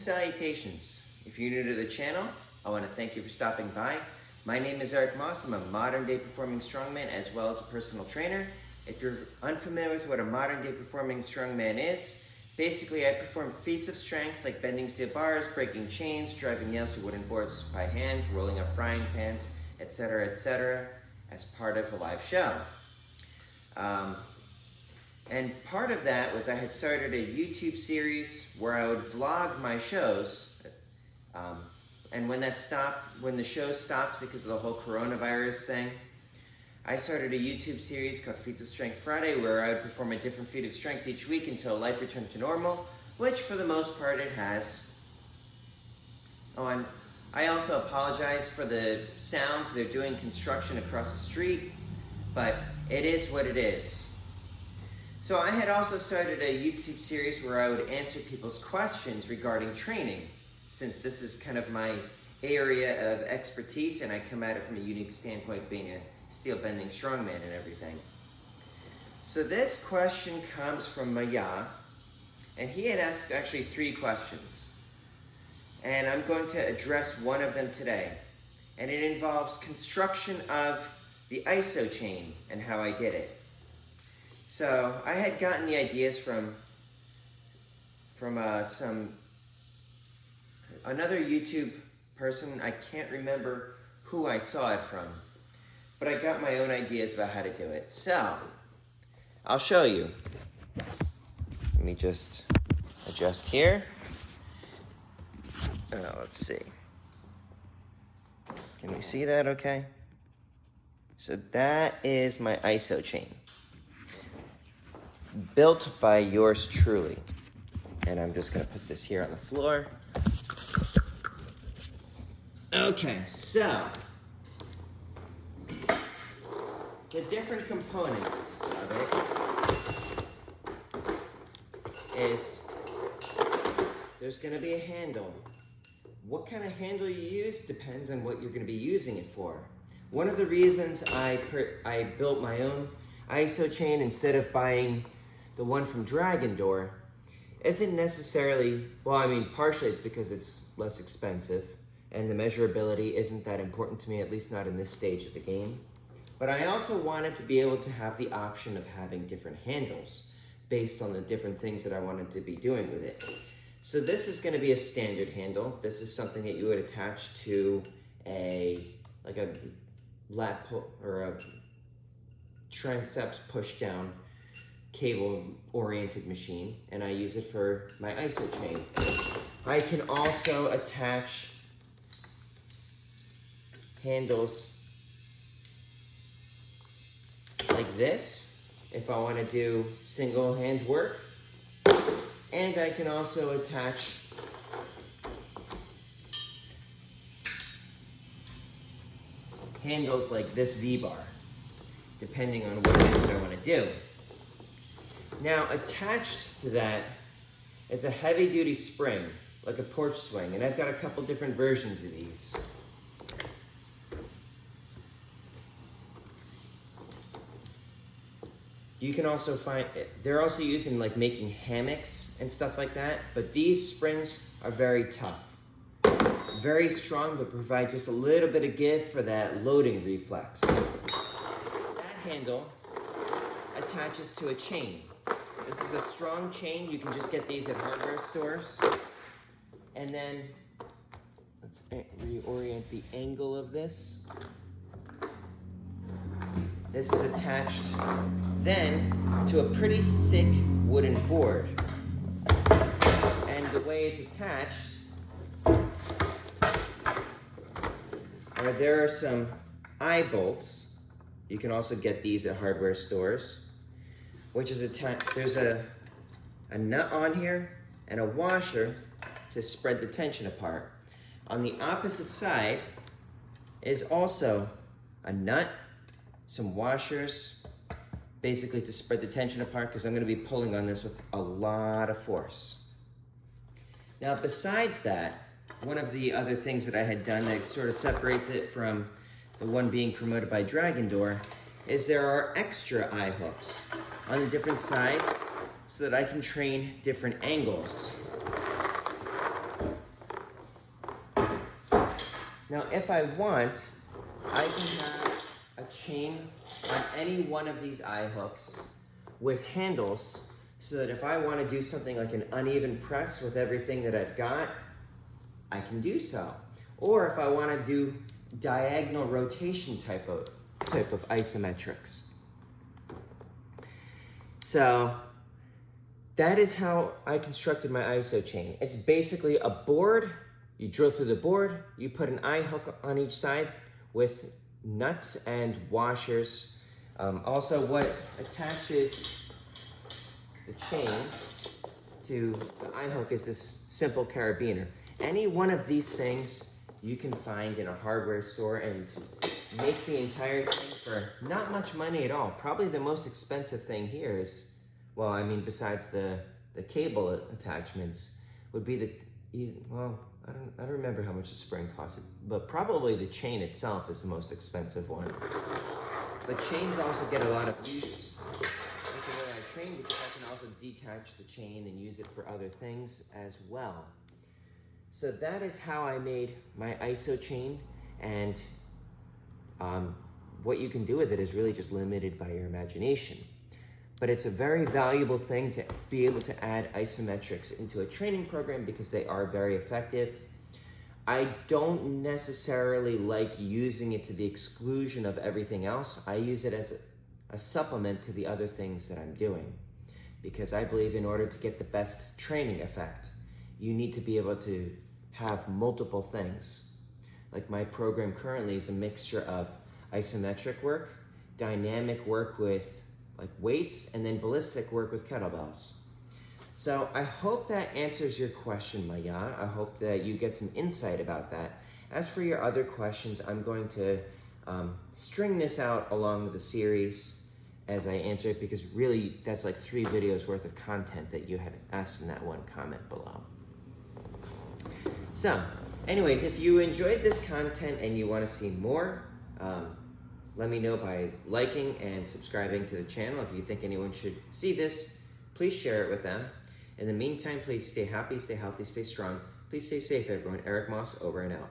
salutations. If you're new to the channel, I want to thank you for stopping by. My name is Eric Moss. I'm a modern day performing strongman as well as a personal trainer. If you're unfamiliar with what a modern day performing strongman is, basically I perform feats of strength like bending steel bars, breaking chains, driving nails through wooden boards by hand, rolling up frying pans, etc., as part of a live show. And part of that was I had started a YouTube series where I would vlog my shows. And when the show stopped because of the whole coronavirus thing, I started a YouTube series called Feats of Strength Friday where I would perform a different feat of strength each week until life returned to normal, which for the most part it has. Oh, and I also apologize for the sound. They're doing construction across the street, but it is what it is. So I had also started a YouTube series where I would answer people's questions regarding training, since this is kind of my area of expertise and I come at it from a unique standpoint being a steel bending strongman and everything. So this question comes from Maya, and he had asked actually 3 questions. And I'm going to address one of them today. And it involves construction of the isochain and how I did it. So I had gotten the ideas from another YouTube person. I can't remember who I saw it from, but I got my own ideas about how to do it. So I'll show you. Let me just adjust here. Let's see. Can we see that okay? So that is my isochain, built by yours truly. And I'm just gonna put this here on the floor. Okay, so the different components of it is there's gonna be a handle. What kind of handle you use depends on what you're gonna be using it for. One of the reasons I built my own isochain instead of buying the one from Dragon Door isn't necessarily, well, I mean, partially it's because it's less expensive and the measurability isn't that important to me, at least not in this stage of the game. But I also wanted to be able to have the option of having different handles based on the different things that I wanted to be doing with it. So this is going to be a standard handle. This is something that you would attach to a lat pull or a triceps push down cable oriented machine, and I use it for my isochain. I can also attach handles like this if I want to do single hand work, and I can also attach handles like this V-bar depending on what it is that I want to do. Now attached to that is a heavy duty spring like a porch swing, and I've got a couple different versions of these. You can also find, they're also used in like making hammocks and stuff like that, but these springs are very tough. Very strong, but provide just a little bit of give for that loading reflex. That handle attaches to a chain. This is a strong chain. You can just get these at hardware stores. And then, let's reorient the angle of this. This is attached then to a pretty thick wooden board. And the way it's attached, there are some eye bolts. You can also get these at hardware stores, which is attached. There's a nut on here and a washer to spread the tension apart. On the opposite side is also a nut, some washers, basically to spread the tension apart because I'm going to be pulling on this with a lot of force. Now besides that, one of the other things that I had done that sort of separates it from the one being promoted by Dragon Door is there are extra eye hooks on the different sides so that I can train different angles. Now, if I want, I can have a chain on any one of these eye hooks with handles, so that if I want to do something like an uneven press with everything that I've got, I can do so. Or if I want to do diagonal rotation type of isometrics. So that is how I constructed my iso chain. It's basically a board. You drill through the board, you put an eye hook on each side with nuts and washers. Also, what attaches the chain to the eye hook is this simple carabiner. Any one of these things you can find in a hardware store and make the entire thing for not much money at all. Probably the most expensive thing here is, well, I mean, besides the cable attachments, would be I don't remember how much the spring costed, but probably the chain itself is the most expensive one. But chains also get a lot of use with the way I train, because I can also detach the chain and use it for other things as well. So that is how I made my iso chain, and what you can do with it is really just limited by your imagination. But it's a very valuable thing to be able to add isometrics into a training program, because they are very effective. I don't necessarily like using it to the exclusion of everything else. I use it as a supplement to the other things that I'm doing, because I believe in order to get the best training effect, you need to be able to have multiple things. Like my program currently is a mixture of isometric work, dynamic work with like weights, and then ballistic work with kettlebells. So I hope that answers your question, Maya. I hope that you get some insight about that. As for your other questions, I'm going to string this out along the series as I answer it, because really that's like 3 videos worth of content that you had asked in that one comment below. So anyways, if you enjoyed this content and you want to see more, let me know by liking and subscribing to the channel. If you think anyone should see this, please share it with them. In the meantime, please stay happy, stay healthy, stay strong. Please stay safe, everyone. Eric Moss, over and out.